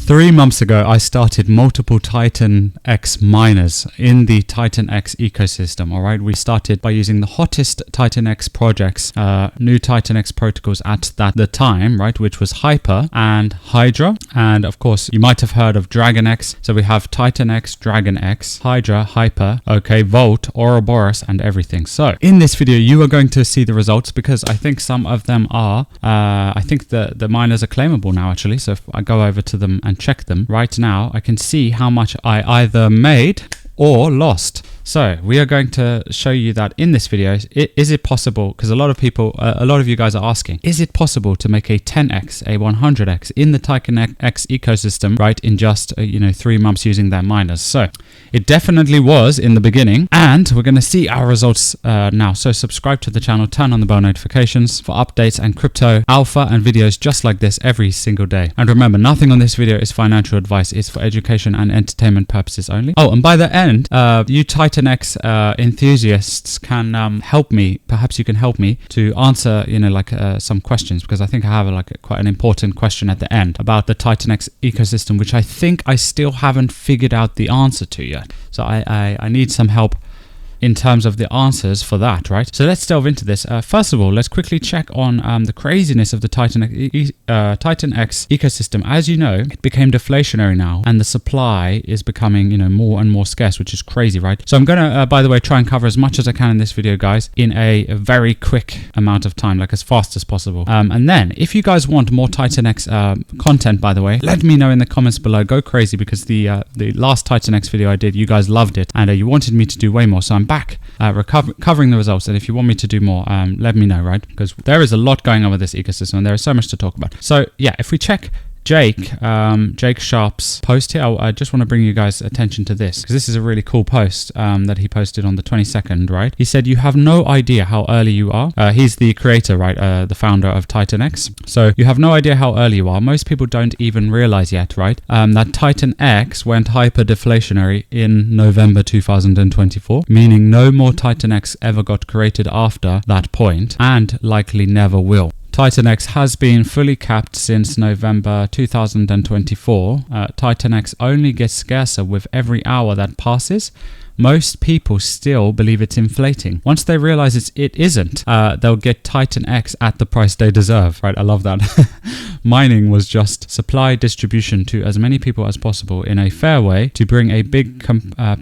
3 months ago, I started multiple Titan X miners in the Titan X ecosystem. All right, we started by using the hottest Titan X projects, new Titan X protocols at the time, right, which was Hyper and Hydra. And of course, you might have heard of Dragon X. So we have Titan X, Dragon X, Hydra, Hyper, okay, Volt, Oroborus, and everything. So in this video, you are going to see the results because I think some of them are, I think the miners are claimable now actually. So if I go over to them and check them right now, I can see how much I either made or lost. So we are going to show you that in this video. Is it possible, because a lot of you guys are asking, is it possible to make a 10x, a 100x in the Titan X ecosystem, right, in just 3 months using their miners? So it definitely was in the beginning, and we're going to see our results now. So subscribe to the channel, turn on the bell notifications for updates and crypto alpha and videos just like this every single day. And remember, nothing on this video is financial advice. It's for education and entertainment purposes only. Oh, and by the end, you Titan X enthusiasts can help me. Perhaps you can help me to answer, some questions, because I think I have quite an important question at the end about the Titan X ecosystem, which I think I still haven't figured out the answer to yet. So I need some help in terms of the answers for that, right? So let's delve into this. First of all, let's quickly check on the craziness of the Titan X ecosystem. As you know, it became deflationary now, and the supply is becoming, more and more scarce, which is crazy, right? So I'm gonna, by the way, try and cover as much as I can in this video, guys, in a very quick amount of time, like as fast as possible. And then, if you guys want more Titan X content, by the way, let me know in the comments below. Go crazy, because the last Titan X video I did, you guys loved it, and you wanted me to do way more. So I'm back covering the results, and if you want me to do more, let me know, right? Because there is a lot going on with this ecosystem and there is so much to talk about. So yeah, if we check Jake Sharp's post here, I just want to bring you guys attention to this, because this is a really cool post that he posted on the 22nd, right? He said, "You have no idea how early you are." He's the creator, right? The founder of Titan X. So you have no idea how early you are. Most people don't even realize yet, right? That Titan X went hyper deflationary in November 2024, meaning no more Titan X ever got created after that point, and likely never will. Titan X has been fully capped since November 2024. Titan X only gets scarcer with every hour that passes. Most people still believe it's inflating. Once they realize it isn't, they'll get Titan X at the price they deserve, right? I love that. Mining was just supply distribution to as many people as possible in a fair way to bring a big,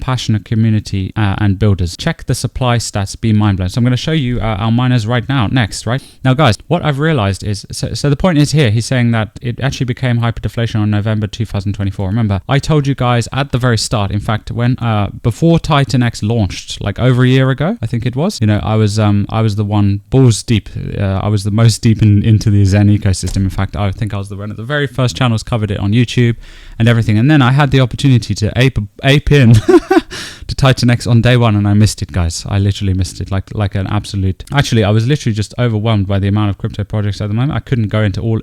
passionate community and builders. Check the supply stats, be mind blown. So I'm going to show you our miners right now, next, right? Now, guys, what I've realized is, so the point is here, he's saying that it actually became hyperdeflation on November 2024. Remember, I told you guys at the very start, in fact, when before Titan X launched, like over a year ago, I think it was, I was the one balls deep. I was the most deep into the Zen ecosystem. In fact, I think I was one of the very first channels, covered it on YouTube and everything. And then I had the opportunity to ape in to Titan X on day one, and I missed it, guys. I literally missed it, like an absolute. Actually, I was literally just overwhelmed by the amount of crypto projects at the moment. I couldn't go into all.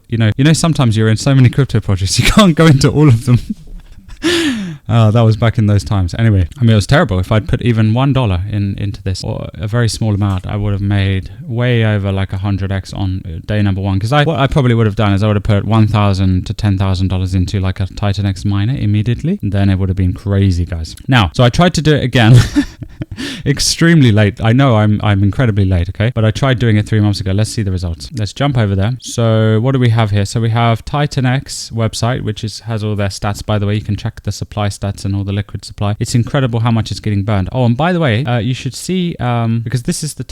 Sometimes you're in so many crypto projects, you can't go into all of them. That was back in those times. Anyway, I mean, it was terrible. If I'd put even $1 into this, or a very small amount, I would have made way over like 100x on day number one. Because what I probably would have done is I would have put $1,000 to $10,000 into like a Titan X miner immediately. And then it would have been crazy, guys. Now, so I tried to do it again. Extremely late. I know I'm incredibly late, okay? But I tried doing it 3 months ago. Let's see the results. Let's jump over there. So what do we have here? So we have Titan X website, which has all their stats, by the way. You can check the supply stats and all the liquid supply. It's incredible how much it's getting burned. Oh, and by the way, you should see, because this is the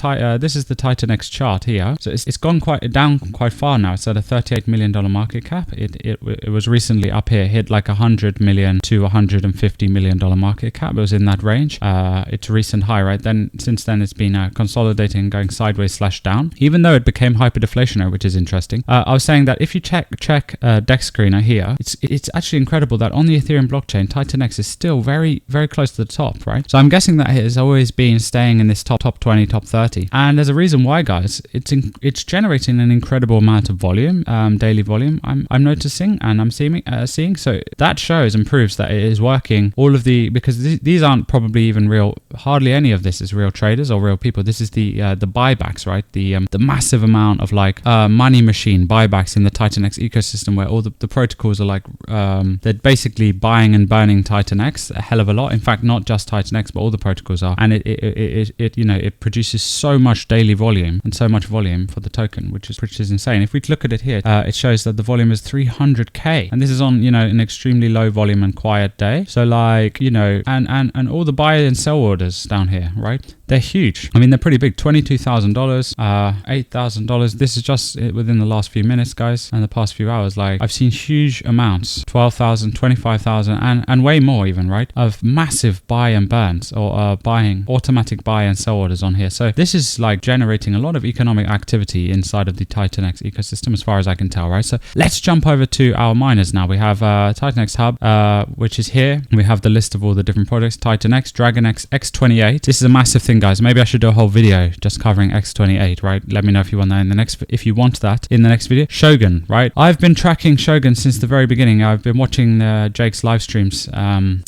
Titan X chart here. So it's gone down quite far now. It's at a $38 million market cap. It was recently up here, hit like $100 million to $150 million market cap. It was in that range. It's recent high, right? Then since then it's been consolidating, going sideways / down, even though it became hyper deflationary, which is interesting. I was saying that if you check Dex Screener here, it's actually incredible that on the Ethereum blockchain, Titan Titan X is still very, very close to the top, right? So I'm guessing that it has always been staying in this top 20, top 30. And there's a reason why, guys. It's generating an incredible amount of volume, daily volume. I'm noticing and I'm seeing. So that shows and proves that it is working. All of the, because these aren't probably even real. Hardly any of this is real traders or real people. This is the buybacks, right? The massive amount of like money machine buybacks in the Titan X ecosystem, where all the protocols are like they're basically buying and burning Titan X a hell of a lot. In fact, not just Titan X, but all the protocols are, and it produces so much daily volume and so much volume for the token, which is insane. If we look at it here, it shows that the volume is 300k, and this is on an extremely low volume and quiet day. So like and all the buy and sell orders down here, right? They're huge. I mean, they're pretty big. $22,000, $8,000. This is just within the last few minutes, guys, and the past few hours. Like, I've seen huge amounts, 12,000, 25,000, and way more even, right? Of massive buy and burns or automatic buy and sell orders on here. So this is like generating a lot of economic activity inside of the Titan X ecosystem, as far as I can tell, right? So let's jump over to our miners now. We have Titan X Hub, which is here. We have the list of all the different projects: Titan X, Dragon X, X28. This is a massive thing, guys. Maybe I should do a whole video just covering X28, right? Let me know if you want that in the next video. Shogun, right? I've been tracking Shogun since the very beginning. I've been watching Jake's live streams, and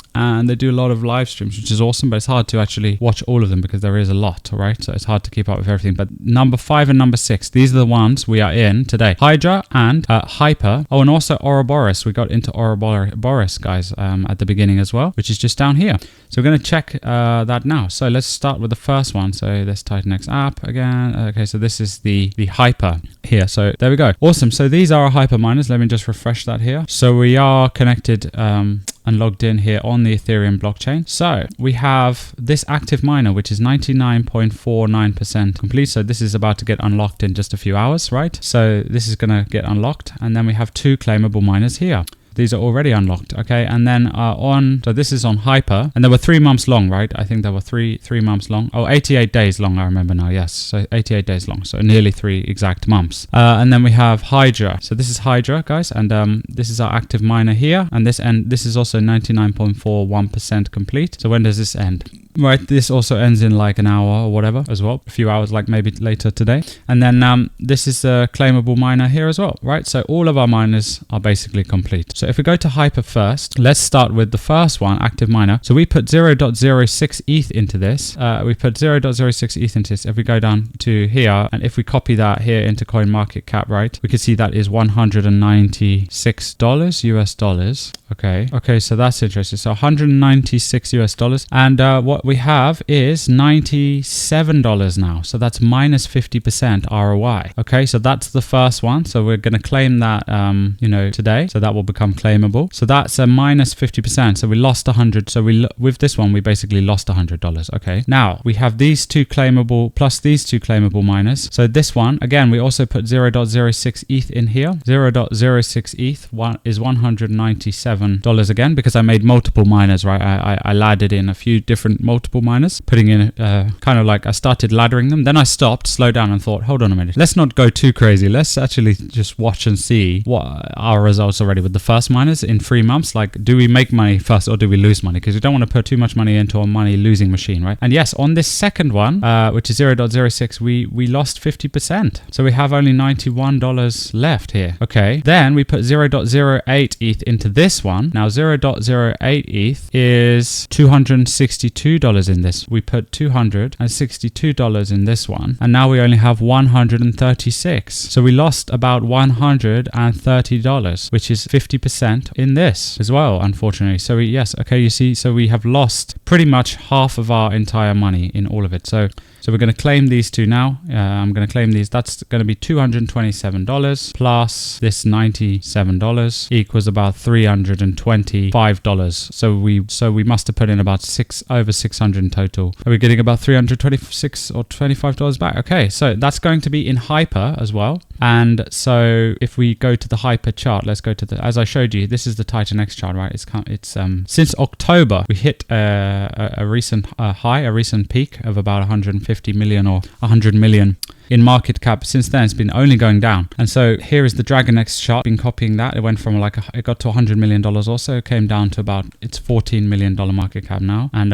they do a lot of live streams, which is awesome, but it's hard to actually watch all of them because there is a lot, right? So it's hard to keep up with everything. But number 5 and number 6, these are the ones we are in today: Hydra and Hyper. Oh, and also Oroborus. We got into Oroborus, guys, at the beginning as well, which is just down here. So we're going to check that now. So let's start with the first one. So this Titan X app again. Okay, so this is the Hyper here. So there we go. Awesome. So these are our Hyper miners. Let me just refresh that here. So we are connected and logged in here on the Ethereum blockchain. So we have this active miner, which is 99.49% complete. So this is about to get unlocked in just a few hours, right? So this is going to get unlocked. And then we have 2 claimable miners here. These are already unlocked, okay? And then so this is on Hyper, and they were 3 months long, right? I think they were three months long. Oh, 88 days long, I remember now, yes. So 88 days long, so nearly 3 exact months. And then we have Hydra. So this is Hydra, guys, and this is our active miner here, and this is also 99.41% complete. So when does this end? Right, this also ends in like an hour or whatever as well, a few hours, like maybe later today. And then this is a claimable miner here as well, right? So all of our miners are basically complete. So if we go to Hyper first, let's start with the first one, active miner. So we put 0.06 ETH into this. We put 0.06 ETH into this. If we go down to here, and if we copy that here into CoinMarketCap, right, we can see that is $196 US dollars. Okay, so that's interesting. So $196 US dollars, and what we have is $97 now. So that's minus 50% ROI. Okay, so that's the first one. So we're going to claim that, today. So that will become claimable. So that's a minus 50%. So we lost 100. So with this one, we basically lost $100. Okay, now we have these 2 claimable plus these 2 claimable miners. So this one, again, we also put 0.06 ETH in here. 0.06 ETH is $197 again, because I made multiple miners, right? I laddered in a few different multiple miners, putting in kind of like I started laddering them. Then I stopped, slowed down and thought, hold on a minute. Let's not go too crazy. Let's actually just watch and see what our results already with the first miners in 3 months. Like, do we make money first or do we lose money? Because we don't want to put too much money into a money losing machine, right? And yes, on this second one, which is 0.06, we lost 50%. So we have only $91 left here. Okay. Then we put 0.08 ETH into this one. Now 0.08 ETH is $262 in this. We put $262 in this one, and now we only have $136. So we lost about $130, which is 50% in this as well, unfortunately. So you see, so we have lost pretty much half of our entire money in all of it. So we're going to claim these 2 now. I'm going to claim these. That's going to be $227 plus this $97 equals about $325. So we must have put in about over 600 in total. Are we getting about $326 or $25 back? Okay, so that's going to be in Hyper as well. And so if we go to the Hyper chart, let's go to as I showed you, this is the Titan X chart, right? It's since October we hit a recent high, a recent peak of about 150 million or 100 million in market cap. Since then, it's been only going down. And so here is the Dragon X chart. Been copying that. It went from like it got to $100 million also. It came down to about its $14 million market cap now. And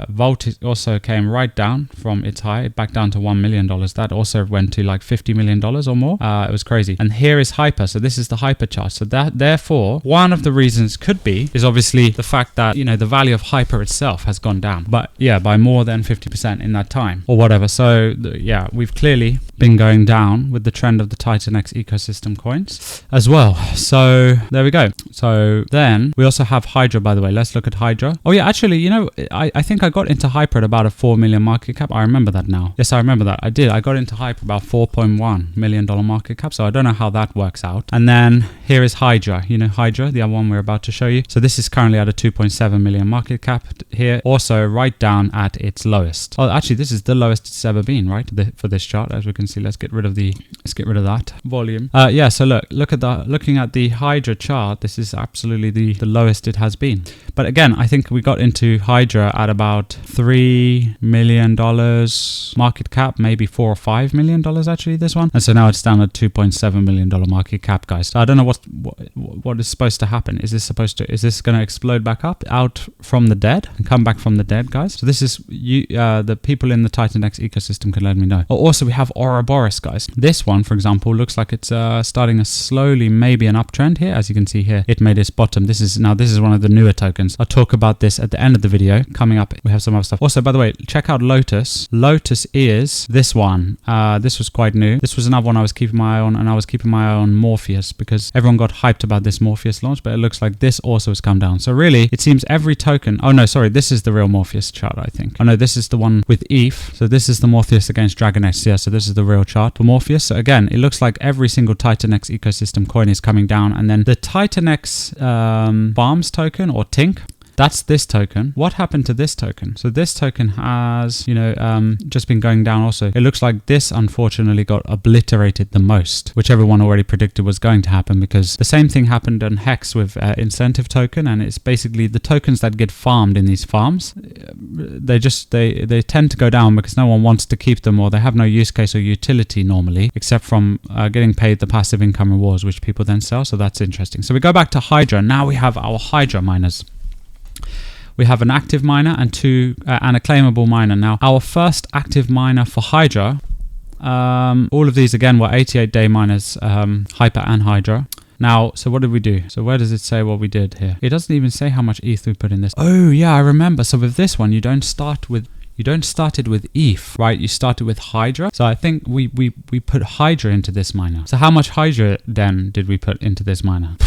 Volt also came right down from its high, back down to $1 million. That also went to like $50 million or more. It was crazy. And here is Hyper. So this is the Hyper chart. So that therefore, one of the reasons could be is obviously the fact that, you know, the value of Hyper itself has gone down. But yeah, by more than 50% in that time or whatever. So yeah, we've clearly been going down with the trend of the Titan X ecosystem coins as well. So there we go. So then we also have Hydra, by the way. Let's look at Hydra. Oh yeah, actually, you know, I think I got into Hyper at about a 4 million market cap. I remember that now. Yes, I remember that. I did. I got into Hyper about $4.1 million market cap. So I don't know how that works out. And then here is Hydra. You know, Hydra, the other one we're about to show you. So this is currently at a 2.7 million market cap here. Also right down at its lowest. Oh, actually, this is the lowest it's ever been, right? For this chart, as we can see. Let's get rid of that volume. Yeah, so looking at the Hydra chart, this is absolutely the lowest it has been. But again, I think we got into Hydra at about $3 million market cap, maybe $4 or $5 million actually, this one. And so now it's down at $2.7 million market cap, guys. So I don't know what is supposed to happen. Is this going to explode back up out from the dead and come back from the dead, guys? So this is the people in the Titan X ecosystem can let me know. Also, we have Oroborus, guys. This one, for example, looks like it's starting a slowly, maybe an uptrend here. As you can see here, it made its bottom. This is one of the newer tokens. I'll talk about this at the end of the video. Coming up, we have some other stuff. Also, by the way, check out Lotus. Lotus is this one. This was quite new. This was another one I was keeping my eye on, and I was keeping my eye on Morpheus because everyone got hyped about this Morpheus launch, but it looks like this also has come down. So really, it seems every token... Oh no, sorry, this is the real Morpheus chart, I think. Oh no, this is the one with ETH. So this is the Morpheus against Dragon X. Yeah, so this is the real chart for Morpheus. So again, it looks like every single Titan X ecosystem coin is coming down, and then the Titan X Farms token or Tink, that's this token. What happened to this token? So this token has, just been going down also. It looks like this unfortunately got obliterated the most, which everyone already predicted was going to happen, because the same thing happened on Hex with incentive token, and it's basically the tokens that get farmed in these farms. They tend to go down because no one wants to keep them, or they have no use case or utility normally, except from getting paid the passive income rewards, which people then sell. So that's interesting. So we go back to Hydra. Now we have our Hydra miners. We have an active miner and a claimable miner. Now, our first active miner for Hydra, all of these again were 88-day miners, Hyper and Hydra. Now, so what did we do? So where does it say what we did here? It doesn't even say how much ETH we put in this. Oh yeah, I remember. So with this one, you don't started with ETH, right? You started with Hydra. So I think we put Hydra into this miner. So how much Hydra then did we put into this miner?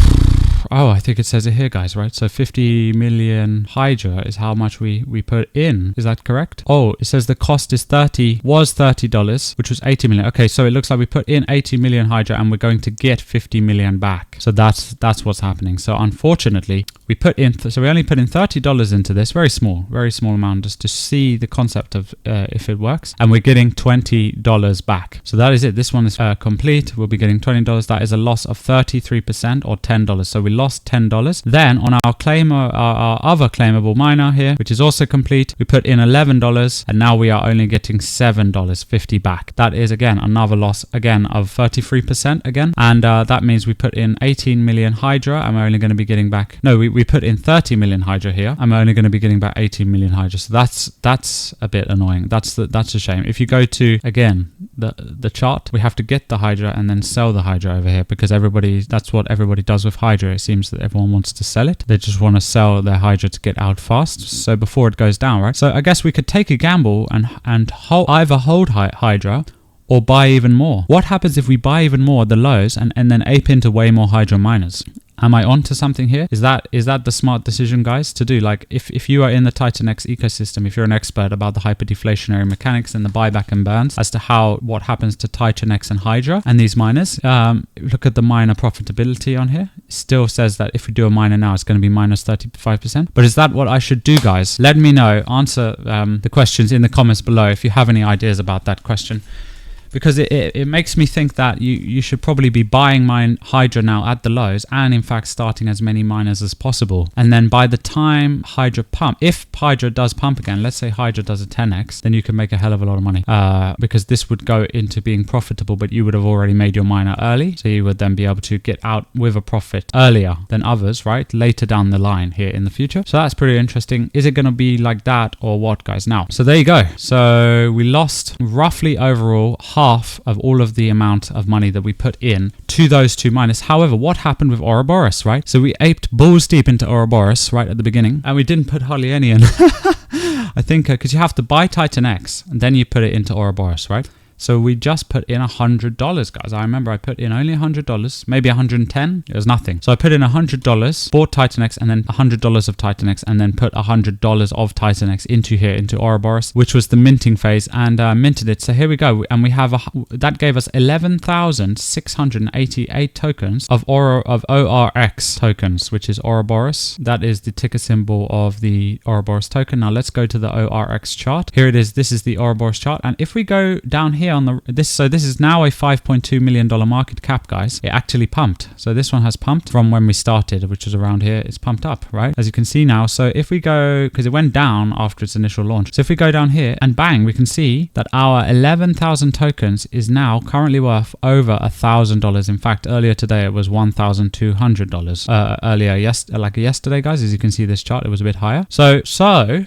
Oh, I think it says it here, guys, right? So 50 million Hydra is how much we put in. Is that correct? Oh, it says the cost is $30, which was 80 million. Okay, so it looks like we put in 80 million Hydra and we're going to get 50 million back. So that's what's happening. So unfortunately, we only put in $30 into this, very small amount, just to see the concept of if it works. And we're getting $20 back. So that is it. This one is complete. We'll be getting $20. That is a loss of 33% or $10. So we lost $10. Then on our other claimable miner here, which is also complete, we put in $11, and now we are only getting $7.50 back. That is again another loss again of 33% again, and that means we put in 18 million Hydra, and we're only going to be getting back. No, we put in 30 million Hydra here, and we're only going to be getting back 18 million Hydra. So that's a bit annoying. That's a shame. If you go to again the chart, we have to get the Hydra and then sell the Hydra over here, because that's what everybody does with Hydra. It seems that everyone wants to sell it. They just want to sell their Hydra to get out fast, so before it goes down, right? So I guess we could take a gamble and either hold Hydra or buy even more. What happens if we buy even more at the lows and then ape into way more Hydra miners? Am I onto something here? Is that the smart decision, guys, to do? Like if you are in the Titan X ecosystem, if you're an expert about the hyperdeflationary mechanics and the buyback and burns as to what happens to Titan X and Hydra and these miners, look at the miner profitability on here. It still says that if we do a miner now, it's going to be minus 35%. But is that what I should do, guys? Let me know. Answer the questions in the comments below if you have any ideas about that question. because it makes me think that you should probably be buying Hydra now at the lows, and in fact starting as many miners as possible. And then by the time Hydra if Hydra does pump again, let's say Hydra does a 10x, then you can make a hell of a lot of money, because this would go into being profitable, but you would have already made your miner early, so you would then be able to get out with a profit earlier than others, right, later down the line here in the future. So that's pretty interesting. Is it going to be like that or what, guys? Now, so there you go. So we lost roughly overall half of all of the amount of money that we put in to those two miners. However, what happened with Oroborus, right? So we aped balls deep into Oroborus right at the beginning, and we didn't put hardly any in. I think because you have to buy Titan X and then you put it into Oroborus, right? So we just put in $100, guys. I remember I put in only $100, maybe 110. It was nothing. So I put in $100, bought Titan X, and then $100 of Titan X, and then put $100 of Titan X into Ouroboros, which was the minting phase, and minted it. So here we go, and we have that gave us 11,688 tokens of ORX tokens, which is Ouroboros. That is the ticker symbol of the Ouroboros token. Now let's go to the ORX chart. Here it is. This is the Ouroboros chart, and if we go down here on this is now a $5.2 million market cap, guys. It actually pumped. So this one has pumped from when we started, which was around here. It's pumped up, right? As you can see now. So if we go, because it went down after its initial launch. So if we go down here and bang, we can see that our 11,000 tokens is now currently worth over $1,000. In fact, earlier today it was $1,200. Earlier, yesterday, guys, as you can see this chart, it was a bit higher. So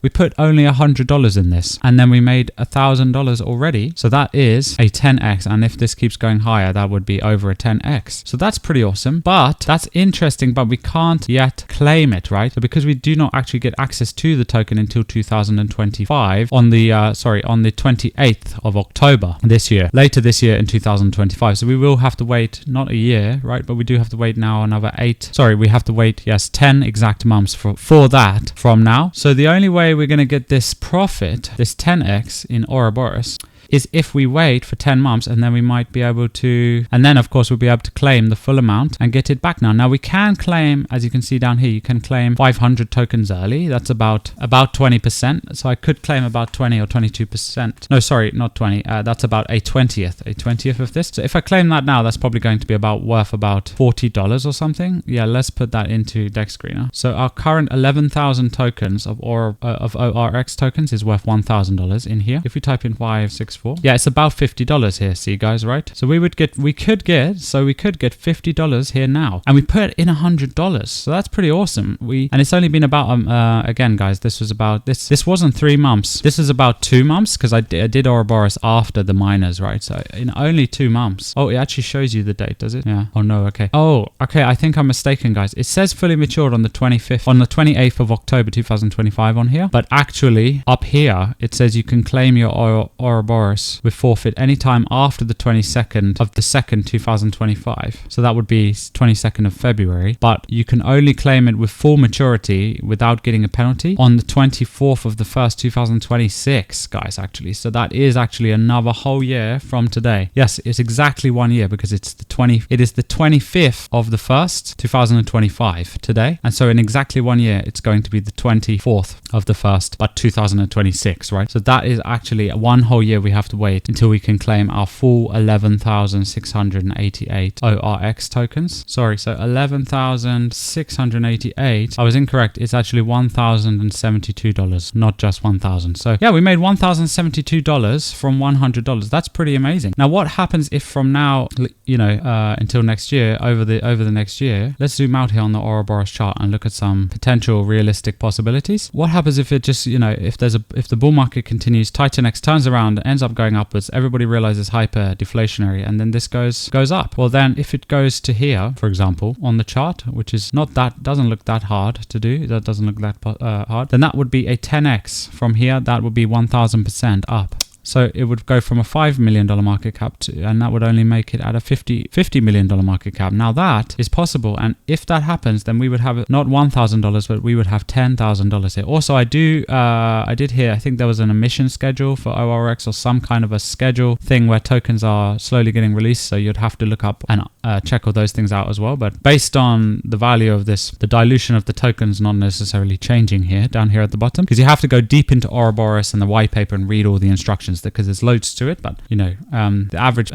we put only $100 in this, and then we made $1,000 already. So that is a 10x, and if this keeps going higher, that would be over a 10x. So that's pretty awesome, but that's interesting, but we can't yet claim it, right? So because we do not actually get access to the token until 2025 on the 28th of October this year, later this year in 2025. So we will have to wait not a year, right? But we do have to wait now another 10 exact months for that from now. So the only way we're going to get this profit, this 10x in Ouroboros, is if we wait for 10 months, and then we might be able to, and then of course we'll be able to claim the full amount and get it back now. Now we can claim, as you can see down here, you can claim 500 tokens early. That's about 20%. So I could claim about 20 or 22%. No, sorry, not 20. That's about a 20th of this. So if I claim that now, that's probably going to be worth about $40 or something. Yeah, let's put that into Dex Screener. So our current 11,000 tokens of ORX tokens is worth $1,000 in here. If we type in 564, yeah, it's about $50 here, see guys, right? So we could get $50 here now, and we put in $100. So that's pretty awesome. And it's only been about again, guys, this wasn't 3 months. This is about 2 months, because I did Ouroboros after the miners, right? So in only 2 months. Oh, it actually shows you the date, does it? Yeah. Oh no, okay. Oh, okay, I think I'm mistaken, guys. It says fully matured on the 28th of October 2025 on here, but actually up here it says you can claim your Ouroboros with forfeit anytime after the 22nd of the 2nd 2025. So that would be 22nd of February, but you can only claim it with full maturity without getting a penalty on the 24th of the 1st 2026, guys, actually. So that is actually another whole year from today. Yes, it's exactly 1 year, because it is the 25th of the 1st 2025 today, and so in exactly 1 year it's going to be the 24th of the 1st but 2026, right? So that is actually 1 whole year we have to wait until we can claim our full 11,688 ORX tokens. Sorry, so 11,688. I was incorrect. It's actually $1,072, not just 1,000. So yeah, we made $1,072 from $100. That's pretty amazing. Now, what happens if from now, until next year, over the next year, let's zoom out here on the Ouroboros chart and look at some potential realistic possibilities. What happens if it just, if the bull market continues, Titan X turns around, ends up going upwards, everybody realizes hyper deflationary, and then this goes up. Well, then if it goes to here, for example, on the chart, which is doesn't look that hard to do, that doesn't look that hard, then that would be a 10x from here. That would be 1,000% up. So it would go from a $5 million market cap and that would only make it at a $50 million market cap. Now that is possible. And if that happens, then we would have not $1,000, but we would have $10,000 here. Also, I did hear, I think there was an emission schedule for ORX, or some kind of a schedule thing where tokens are slowly getting released. So you'd have to look up and check all those things out as well. But based on the value of this, the dilution of the tokens not necessarily changing here, down here at the bottom, because you have to go deep into Ouroboros and the white paper and read all the instructions. calculations because there's loads to it, but you know, the average,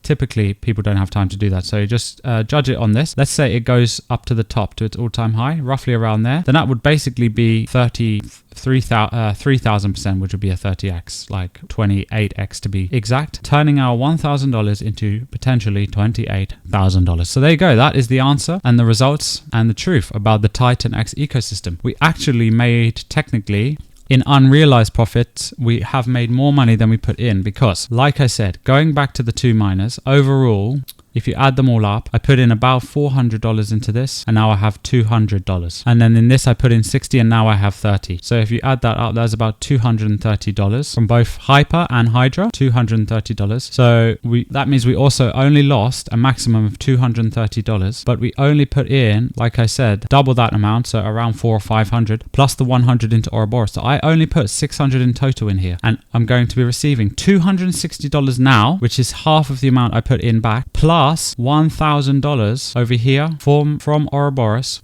typically people don't have time to do that. So you just judge it on this. Let's say it goes up to the top to its all-time high, roughly around there. Then that would basically be 3,000%, which would be a 30x, like 28x to be exact, turning our $1,000 into potentially $28,000. So there you go. That is the answer and the results and the truth about the Titan X ecosystem. We actually made, technically, in unrealized profits, we have made more money than we put in because, like I said, going back to the 2 miners, overall, if you add them all up, I put in about $400 into this and now I have $200. And then in this, I put in 60 and now I have 30. So if you add that up, that's about $230 from both Hyper and Hydra, $230. So that means we also only lost a maximum of $230, but we only put in, like I said, double that amount. So around 400 or 500 plus the 100 into Oroborus. So I only put 600 in total in here and I'm going to be receiving $260 now, which is half of the amount I put in back, plus $1,000 over here from Oroborus,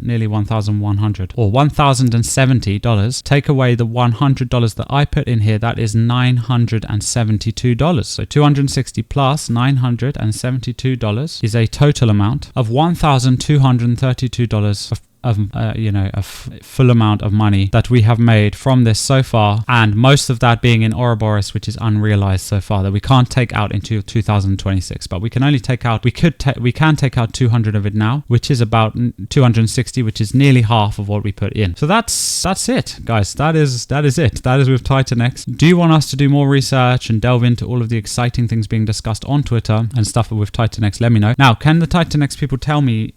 nearly 1,100 or $1,070. Take away the $100 that I put in here, that is $972. So 260 plus $972 is a total amount of $1,232 of full amount of money that we have made from this so far, and most of that being in Oroborus, which is unrealized so far, that we can't take out into 2026, but we can only take out, we can take out 200 of it now, which is about 260, which is nearly half of what we put in. So that's it, guys. That is it. That is with Titan X. Do you want us to do more research and delve into all of the exciting things being discussed on Twitter and stuff with Titan X? Let me know. Now, can the Titan X people tell me,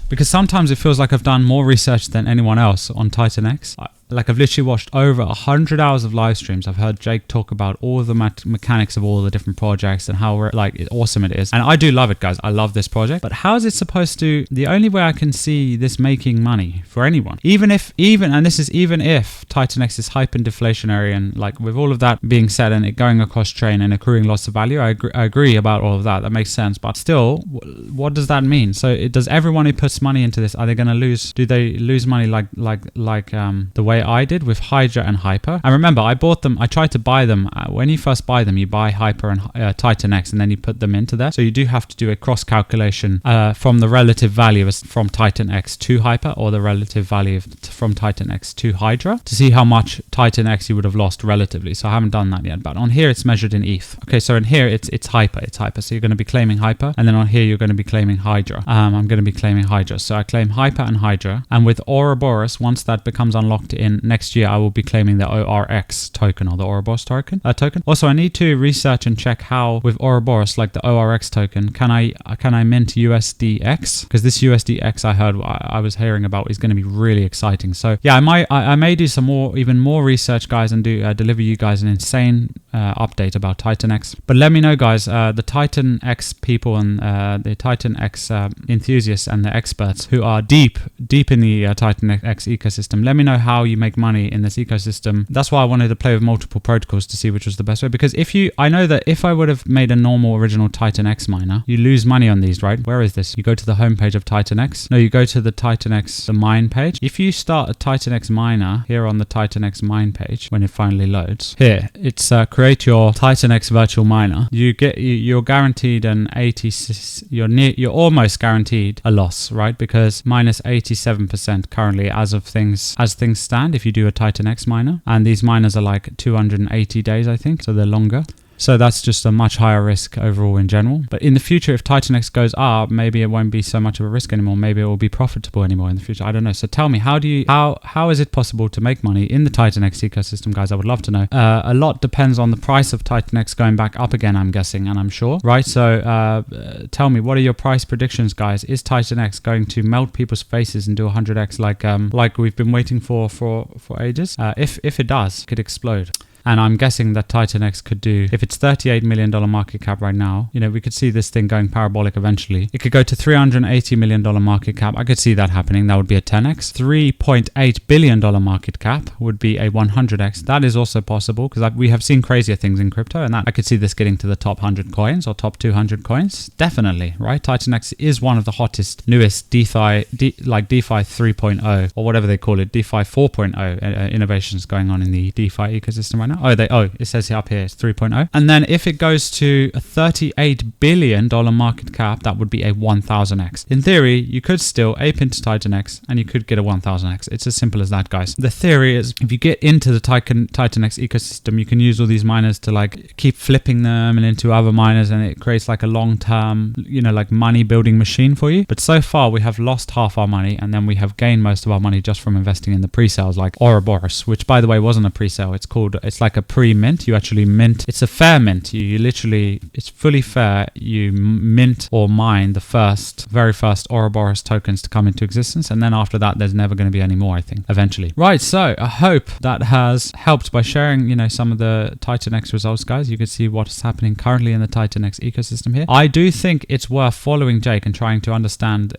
because sometimes it feels like I've done more research than anyone else on Titan X. Like I've literally watched over 100 hours of live streams. I've heard Jake talk about all the mechanics of all the different projects and how awesome it is. And I do love it, guys. I love this project. But how is it supposed to? The only way I can see this making money for anyone, even if Titan X is hyper-deflationary, and like with all of that being said and it going across chain and accruing lots of value, I agree about all of that. That makes sense. But still, what does that mean? So does everyone who puts money into this, are they going to lose? Do they lose money like the way I did with Hydra and Hyper? And remember, I bought them, I tried to buy them. When you first buy them, you buy Hyper and Titan X and then you put them into there. So you do have to do a cross calculation from the relative value from Titan X to Hyper, or the relative value from Titan X to Hydra, to see how much Titan X you would have lost relatively. So I haven't done that yet, but on here it's measured in ETH. Okay, so in here it's Hyper. So you're going to be claiming Hyper, and then on here you're going to be claiming Hydra. I'm going to be claiming Hydra. So I claim Hyper and Hydra, and with Oroborus, once that becomes unlocked in next year, I will be claiming the ORX token, or the Ouroboros token. Also, I need to research and check how with Ouroboros, like the ORX token, can I mint USDX? Because this USDX I was hearing about is going to be really exciting. So yeah, I may do some even more research, guys, and deliver you guys an insane update about Titan X. But let me know, guys, the Titan X people and the Titan X enthusiasts and the experts who are deep in the Titan X ecosystem. Let me know how you make money in this ecosystem. That's why I wanted to play with multiple protocols to see which was the best way, because I know that if I would have made a normal original Titan X miner, you lose money on these, right? Where is this? You go to the homepage of Titan X. No, you go to the Titan X, the mine page. If you start a Titan X miner here on the Titan X mine page, when it finally loads, here it's create your Titan X virtual miner. You're guaranteed an 80. You're almost guaranteed a loss, right? Because minus 87% currently as things stand if you do a Titan X miner, and these miners are like 280 days, I think, so they're longer. So that's just a much higher risk overall in general. But in the future, if Titan X goes up, maybe it won't be so much of a risk anymore. Maybe it will be profitable anymore in the future. I don't know. So tell me, how is it possible to make money in the Titan X ecosystem, guys? I would love to know. A lot depends on the price of Titan X going back up again, I'm guessing, and I'm sure, right? So tell me, what are your price predictions, guys? Is Titan X going to melt people's faces and do 100x like we've been waiting for ages? If it does, it could explode. And I'm guessing that Titan X could do, if it's $38 million market cap right now, you know, we could see this thing going parabolic eventually. It could go to $380 million market cap. I could see that happening. That would be a 10x. $3.8 billion market cap would be a 100x. That is also possible because we have seen crazier things in crypto, and that I could see this getting to the top 100 coins or top 200 coins. Definitely, right? Titan X is one of the hottest, newest DeFi 3.0 or whatever they call it, DeFi 4.0 innovations going on in the DeFi ecosystem right now. It says up here it's 3.0. And then if it goes to a $38 billion market cap, that would be a 1000x. In theory, you could still ape into Titan X and you could get a 1000x. It's as simple as that, guys. The theory is if you get into the Titan X ecosystem, you can use all these miners to like keep flipping them and into other miners, and it creates like a long-term, you know, like money building machine for you. But so far we have lost half our money, and then we have gained most of our money just from investing in the pre-sales like Oroborus, which by the way wasn't a pre-sale. It's like a pre-mint. You actually mint. It's a fair mint. You literally, it's fully fair. You mint or mine the very first Oroborus tokens to come into existence, and then after that there's never going to be any more, I think, eventually. Right, so I hope that has helped by sharing, you know, some of the Titan X results, guys. You can see what's happening currently in the Titan X ecosystem here. I do think it's worth following Jake and trying to understand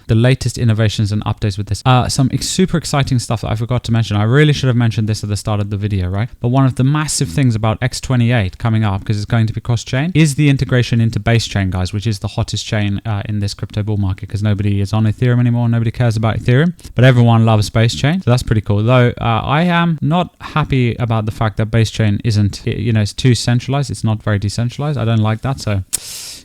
the latest innovations and updates with this. Some super exciting stuff that I forgot to mention. I really should have mentioned this at the start of the video, right? But one of the massive things about X28 coming up, because it's going to be cross-chain, is the integration into base chain, guys, which is the hottest chain in this crypto bull market, because nobody is on Ethereum anymore. Nobody cares about Ethereum, but everyone loves base chain. So that's pretty cool. Though I am not happy about the fact that base chain isn't, you know, it's too centralized. It's not very decentralized. I don't like that. So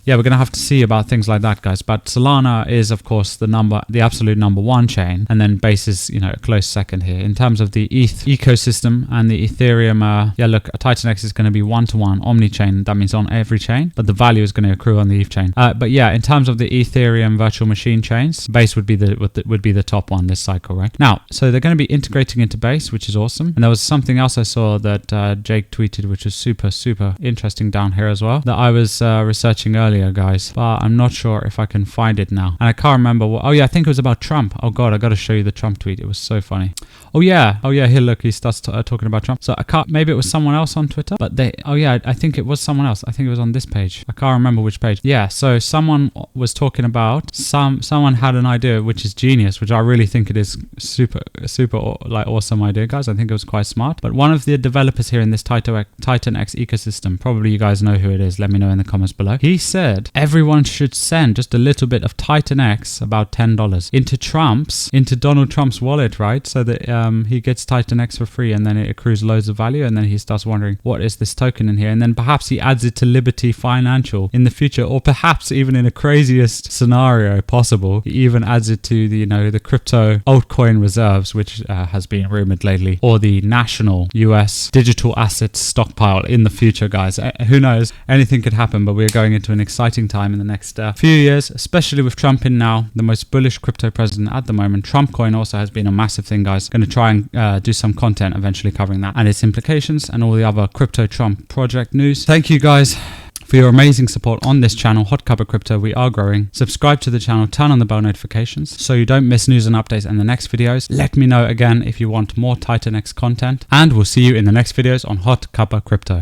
yeah, we're going to have to see about things like that, guys. But Solana is, of course, the absolute number one chain. And then Base is, you know, a close second here. In terms of the ETH ecosystem and the Ethereum, yeah, look, Titan X is going to be one-to-one omni-chain. That means on every chain, but the value is going to accrue on the ETH chain. But yeah, in terms of the Ethereum virtual machine chains, Base would be the top one this cycle, right? Now, so they're going to be integrating into Base, which is awesome. And there was something else I saw that Jake tweeted, which was super, super interesting down here as well, that I was researching earlier, guys, but I'm not sure if I can find it now, and I can't remember what. Oh yeah, I think it was about Trump. Oh god, I gotta show you the Trump tweet. It was so funny. Oh yeah, here, look, he starts talking about Trump. So I can't, maybe it was someone else on Twitter, but I think it was someone else. I think it was on this page. I can't remember which page. Yeah, so someone was talking about someone had an idea which is genius, which I really think it is super like awesome idea, guys. I think it was quite smart. But one of the developers here in this Titan X ecosystem, probably you guys know who it is. Let me know in the comments below. He said everyone should send just a little bit of Titan X, about $10, into Donald Trump's wallet, right? So that he gets Titan X for free, and then it accrues loads of value, and then he starts wondering, what is this token in here? And then perhaps he adds it to Liberty Financial in the future, or perhaps even in the craziest scenario possible, he even adds it to the, you know, the crypto altcoin reserves, which has been rumored lately, or the national US digital assets stockpile in the future, guys. Who knows? Anything could happen, but we're going into an exciting time in the next few years, especially with Trump in now, the most bullish crypto president at the moment. Trump coin also has been a massive thing, guys. Going to try and do some content eventually covering that and its implications and all the other crypto Trump project news. Thank you guys for your amazing support on this channel, HotCuppaCrypto. We are growing. Subscribe to the channel, turn on the bell notifications so you don't miss news and updates in the next videos. Let me know again if you want more Titan X content, and we'll see you in the next videos on HotCuppaCrypto.